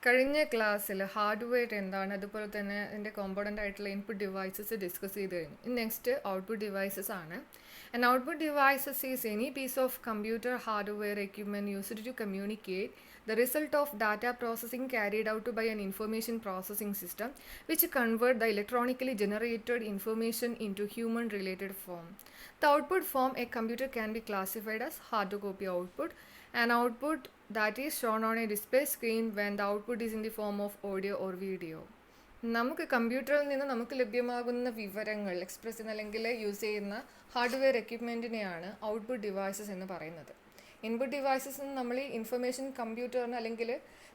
കഴിഞ്ഞ ക്ലാസ്സിൽ ഹാർഡ്വെയർ എന്താണ്, അതുപോലെ തന്നെ അതിൻ്റെ കോമ്പോണൻ്റ് ആയിട്ടുള്ള ഇൻപുട്ട് ഡിവൈസസ് ഡിസ്കസ് ചെയ്ത് കഴിഞ്ഞു. നെക്സ്റ്റ് ഔട്ട്പുട്ട് ഡിവൈസസ് ആണ്. And output devices is any piece of computer hardware equipment used to communicate the result of data processing carried out by an information processing system which convert the electronically generated information into human related form. The output form a computer can be classified as hard copy output, an output that is shown on a display screen when the output is in the form of audio or video. നമുക്ക് കമ്പ്യൂട്ടറിൽ നിന്ന് നമുക്ക് ലഭ്യമാകുന്ന വിവരങ്ങൾ express ചെയ്യുന്ന അല്ലെങ്കിൽ use ചെയ്യുന്ന hardware എക്യുപ്മെൻറ്റിനെയാണ് output devices എന്ന് പറയുന്നത്. ഇൻപുട്ട് ഡിവൈസസ് നമ്മൾ ഈ ഇൻഫർമേഷൻ കമ്പ്യൂട്ടറിന് അല്ലെങ്കിൽ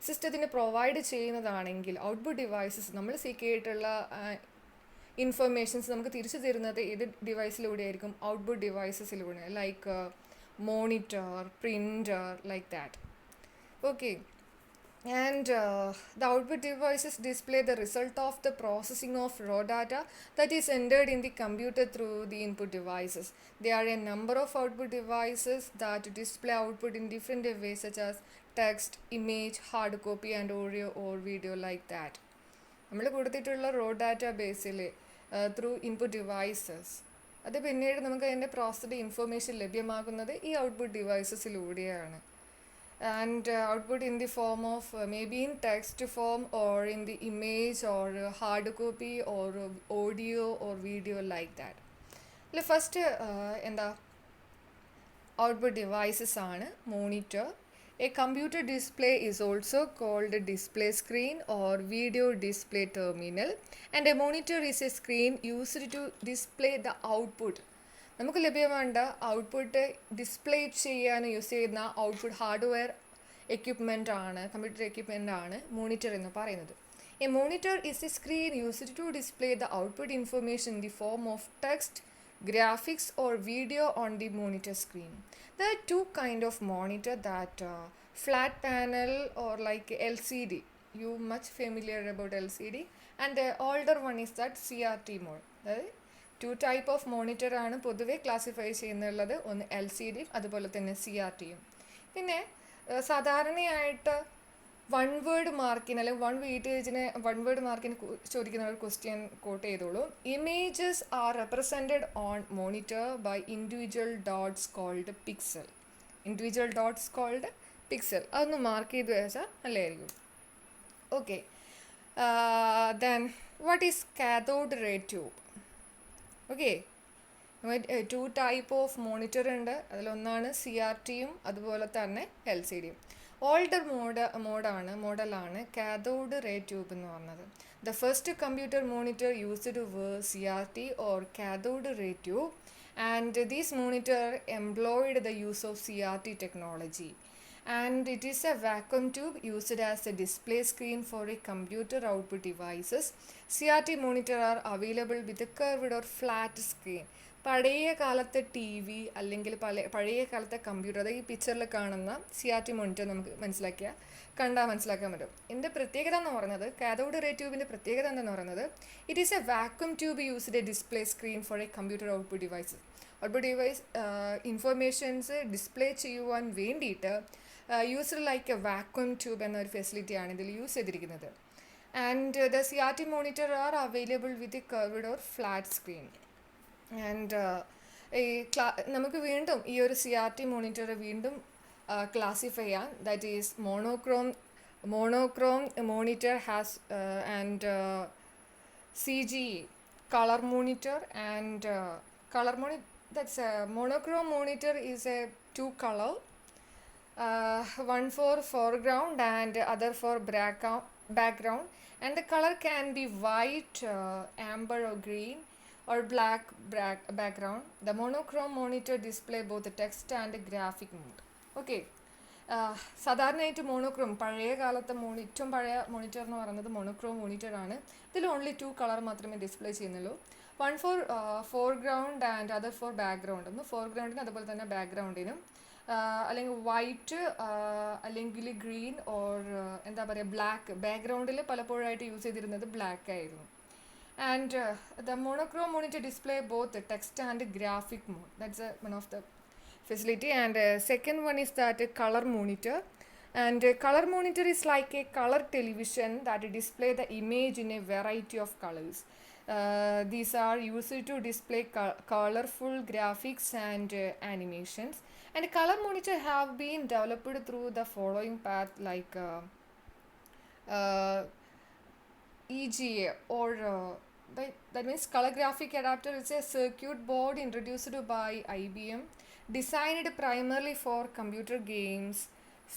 സിസ്റ്റത്തിന് പ്രൊവൈഡ് ചെയ്യുന്നതാണെങ്കിൽ ഔട്ട്പുട്ട് ഡിവൈസസ് നമ്മൾ സീക്ക് ചെയ്തിട്ടുള്ള ഇൻഫർമേഷൻസ് നമുക്ക് തിരിച്ചു തരുന്നത് ഏത് ഡിവൈസിലൂടെ ആയിരിക്കും? ഔട്ട്പുട്ട് ഡിവൈസസിലൂടെ, like monitor, printer, like that. Okay. And the output devices display the result of the processing of raw data that is entered in the computer through the input devices. There are a number of output devices that display output in different ways, such as text, image, hard copy and audio or video, like that. നമ്മൾ കൊടുത്തിട്ടുള്ള raw data ബേസിൽ through input devices, അത് പിന്നീട് നമുക്ക് അതിൻ്റെ processed information ലഭ്യമാകുന്നത് ഈ output ഡിവൈസസിലൂടെയാണ്. And output in the form of maybe in text form or in the image or hard copy or audio or video, like that. First എന്താ output devices ആണ് monitor. A computer display is also called a display screen or video display terminal, and a monitor is a screen used to display the output. നമുക്ക് ലഭ്യമാണ്ട output display ചെയ്യാൻ use ചെയ്യുന്ന output hardware equipment ആണ്, computer equipment ആണ് monitor എന്ന് പറയുന്നത്. A monitor is a screen used to display the output information in the form of text, graphics or video on the monitor screen. There are two kind of monitor, that flat panel or like LCD. You much familiar about LCD, and the older one is that CRT mode. Two type of monitor ആണ് പൊതുവെ classify ചെയ്യുന്നുള്ളത്. ഒന്ന് LCD, അതുപോലെ തന്നെ CRTയും. പിന്നെ സാധാരണയായിട്ട് one word മാർക്കിന് അല്ലെങ്കിൽ one word മാർക്കിന് ചോദിക്കുന്ന ഒരു ക്വസ്റ്റ്യൻ കോട്ട് ചെയ്തോളൂ. Images are represented on monitor by individual dots called pixel. Individual dots called pixel. അതൊന്ന് മാർക്ക് ചെയ്ത് വെച്ചാൽ നല്ലതായിരിക്കും. Okay. Then what is cathode ray tube? Okay. Two type of monitor ഉണ്ട്. അതിലൊന്നാണ് CRTയും അതുപോലെ തന്നെ LCDയും. ഓൾഡർ മോഡലാണ് കാഥോഡ് റേ ട്യൂബ് എന്ന് പറഞ്ഞത്. The first computer monitor used were CRT or cathode ray tube, and this monitor employed the use of CRT technology, and it is a vacuum tube used as a display screen for a computer output devices. CRT monitor are available with a curved or flat screen. പഴയ കാലത്തെ TV അല്ലെങ്കിൽ പഴയ കാലത്തെ computer, അതായത് ഈ പിക്ചറിൽ കാണുന്ന CRT monitor നമുക്ക് മനസ്സിലാക്കാൻ പറ്റും. ഇതിൻ്റെ പ്രത്യേകത എന്ന് പറയുന്നത്, കാഥോഡ് റേ ട്യൂബിൻ്റെ പ്രത്യേകത എന്താണെന്ന് പറയുന്നത്, it is a vacuum tube used a display screen for a computer output devices. Output device informations display ചെയ്യുവാൻ വേണ്ടിയിട്ട് used like a vacuum tube എന്നൊരു ഫെസിലിറ്റിയാണ് ഇതിൽ യൂസ് ചെയ്തിരിക്കുന്നത്. And the CRT monitor are available with a curved or flat screen. And നമുക്ക് വീണ്ടും ഈ ഒരു CRT മോണിറ്റർ വീണ്ടും ക്ലാസിഫൈ ചെയ്യാം. That is monochrome monitor has and CGE color monitor, and monochrome monitor is a two color, one for foreground and other for background, and the color can be white, amber or green or black background. The monochrome monitor display both the text and the graphic mode. Okay. സാധാരണയായിട്ട് monochrome, പഴയ കാലത്തെ ഏറ്റവും പഴയ monitor എന്ന് പറയുന്നത് monochrome monitor ആണ്. ഇതിൽ only 2 colour മാത്രമേ ഡിസ്പ്ലേ ചെയ്യുന്നുള്ളൂ. One for foreground and other for background. ഒന്ന് ഫോർഗ്രൗണ്ടിനും അതുപോലെ തന്നെ ബാക്ക്ഗ്രൗണ്ടിനും, അല്ലെങ്കിൽ വൈറ്റ് അല്ലെങ്കിൽ ഗ്രീൻ ഓർ എന്താ പറയുക ബ്ലാക്ക്. ബാക്ക്ഗ്രൗണ്ടിൽ പലപ്പോഴായിട്ട് യൂസ് ചെയ്തിരുന്നത് ബ്ലാക്ക് ആയിരുന്നു. And the monochrome monitor display both the text and graphic mode. That's one of the facility. And second one is that color monitor. And a color monitor is like a color television that display the image in a variety of colors. These are used to display colorful graphics and animations. And a color monitor have been developed through the following path, like uh, EGA, or that means color graphic adapter is a circuit board introduced by IBM, designed primarily for computer games.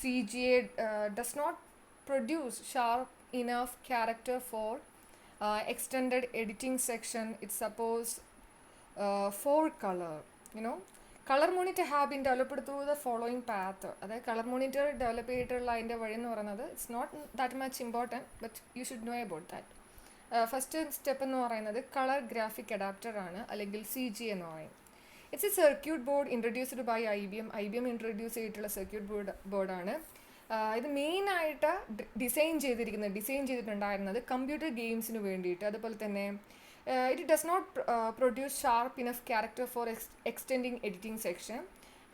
CGA does not produce sharp enough character for extended editing section. It supports for color, you know. Color monitor have been developed through the following path. അതായത് colour monitor develop ചെയ്തിട്ടുള്ള അതിൻ്റെ വഴി എന്ന് പറയുന്നത് it's not that much important, but you should know about that. First step എന്ന് പറയുന്നത് colour graphic adapter ആണ്, അല്ലെങ്കിൽ CG എന്ന് പറയും. It's a circuit board introduced by IBM introduce ചെയ്തിട്ടുള്ള സർക്യൂട്ട് ബോർഡാണ്. ഇത് മെയിനായിട്ട് ഡിസൈൻ ചെയ്തിട്ടുണ്ടായിരുന്നത് കമ്പ്യൂട്ടർ ഗെയിംസിന് വേണ്ടിയിട്ട്. അതുപോലെ തന്നെ it does not produce sharp enough character for extending editing section,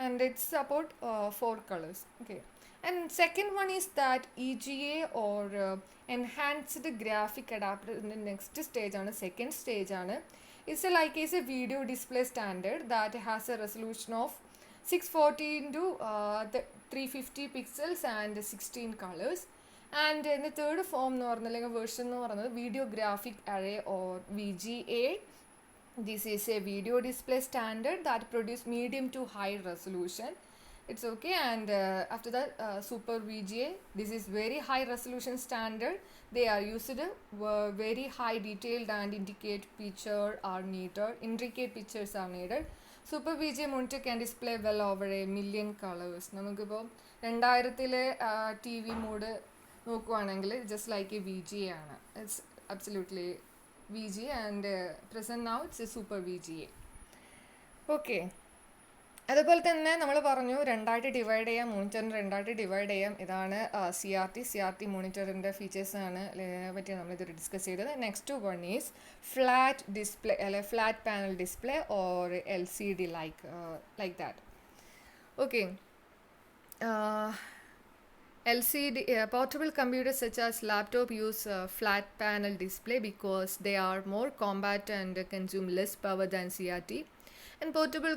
and it support 4 colors. Okay, and second one is that EGA, or enhanced graphic adapter. In the next stage on second stage on it's a video display standard that has a resolution of 640 into 350 pixels and 16 colors. And in the third form version video graphic array, or VGA. This is a video display standard that produce medium to high resolution. It's okay. And after that, super VGA. This is very high resolution standard. They are used very high detailed and intricate pictures are needed. Super VGA monitor can display well over 1 million colors. നമുക്കിപ്പോൾ 2000-ലെ TV mode നോക്കുവാണെങ്കിൽ just like A VGA ആണ്. It's absolutely VGA, and present now it's A super VGA. Okay, അതുപോലെ തന്നെ നമ്മൾ പറഞ്ഞു രണ്ടായിട്ട് divide ചെയ്യാം, മോണിറ്ററിന് രണ്ടായിട്ട് ഡിവൈഡ് ചെയ്യാം. ഇതാണ് CRT മോണിറ്ററിൻ്റെ ഫീച്ചേഴ്സാണ് പറ്റി നമ്മളിത് ഡിസ്കസ് ചെയ്തത്. Next one is flat display, അല്ലെ flat panel display, or LCD like that. Okay. LCD portable computers such as laptop use flat panel display because they are more compact and consume less power than CRT. And portable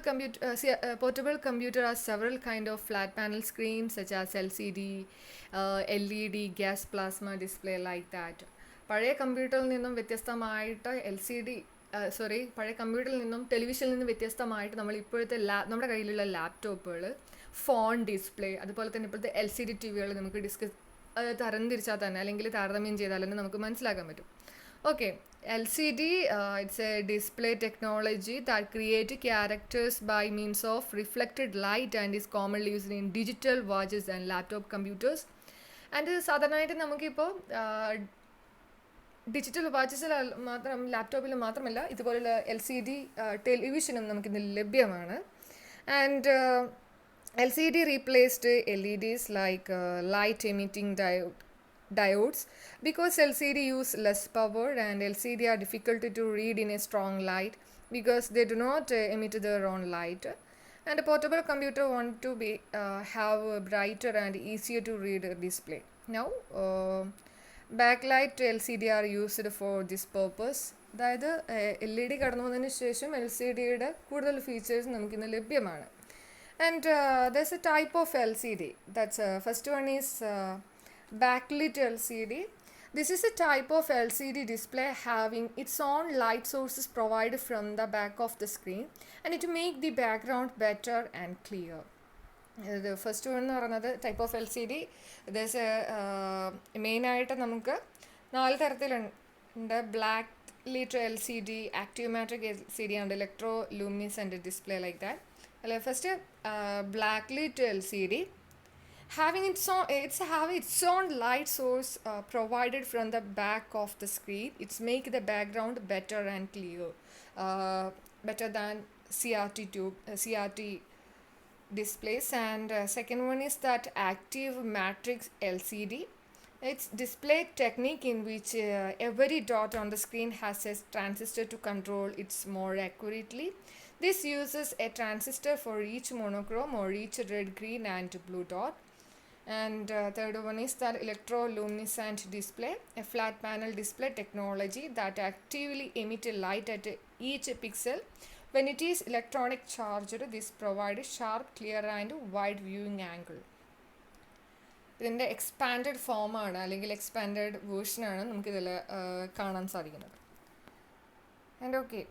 computer has several kind of flat panel screens such as LCD, LED, gas plasma display, like that. പഴയ കമ്പ്യൂട്ടറിൽ നിന്നും വ്യത്യസ്തമായിട്ട് പഴയ കമ്പ്യൂട്ടറിൽ നിന്നും ടെലിവിഷനിൽ നിന്നും വ്യത്യസ്തമായിട്ട് നമ്മൾ ഇപ്പോഴത്തെ നമ്മുടെ കയ്യിലുള്ള ലാപ്ടോപ്പുകൾ, ഫോൺ ഡിസ്പ്ലേ, അതുപോലെ തന്നെ ഇപ്പോഴത്തെ LCD TVകൾ നമുക്ക് തരംതിരിച്ചാൽ തന്നെ, അല്ലെങ്കിൽ താരതമ്യം ചെയ്താൽ തന്നെ നമുക്ക് മനസ്സിലാക്കാൻ പറ്റും. Okay, LCD it's a display technology that create characters by means of reflected light and is commonly used in digital watches and laptop computers. And സാധാരണയായിട്ട് നമുക്കിപ്പോൾ ഡിജിറ്റൽ വാച്ചസിൽ മാത്രം, ലാപ്ടോപ്പിൽ മാത്രമല്ല, ഇതുപോലുള്ള LCD ടെലിവിഷനും നമുക്കിന്ന് ലഭ്യമാണ്. And LCD replaced LEDs like light emitting diodes because LCD use less power, and LCD are difficult to read in a strong light because they do not emit their own light. And a portable computer want to have a brighter and easier to read display. Now backlight LCD are used for this purpose. അതായത് LED കടന്നു വന്നതിന് ശേഷം LCDയുടെ കൂടുതൽ features നമുക്കിന്ന് ലഭ്യമാണ്. And there's a type of LCD. That's first one is backlit LCD. This is a type of LCD display having its own light sources provided from the back of the screen, and it make the background better and clear. The first one എന്ന് പറയുന്നത് type of LCD. There's a main ആയിട്ട് നമുക്ക് 4 തരത്തിലുണ്ട്. Backlit LCD, active matrix LCD and electro luminescent display, like that. First, blacklit LCD having its own light source provided from the back of the screen. It's make the background better and clear, better than CRT displays. And second one is that active matrix LCD. It's display technique in which every dot on the screen has a transistor to control it more accurately. This uses a transistor for each monochrome or each red, green and blue dot. And third one is that electroluminescent display, a flat panel display technology that actively emit light at each pixel. When it is electronic charged, this provides sharp, clear and wide viewing angle. ഇതിൻ്റെ expanded ഫോമാണ് അല്ലെങ്കിൽ expanded വേർഷനാണ് നമുക്കിതിൽ കാണാൻ സാധിക്കുന്നത്. And okay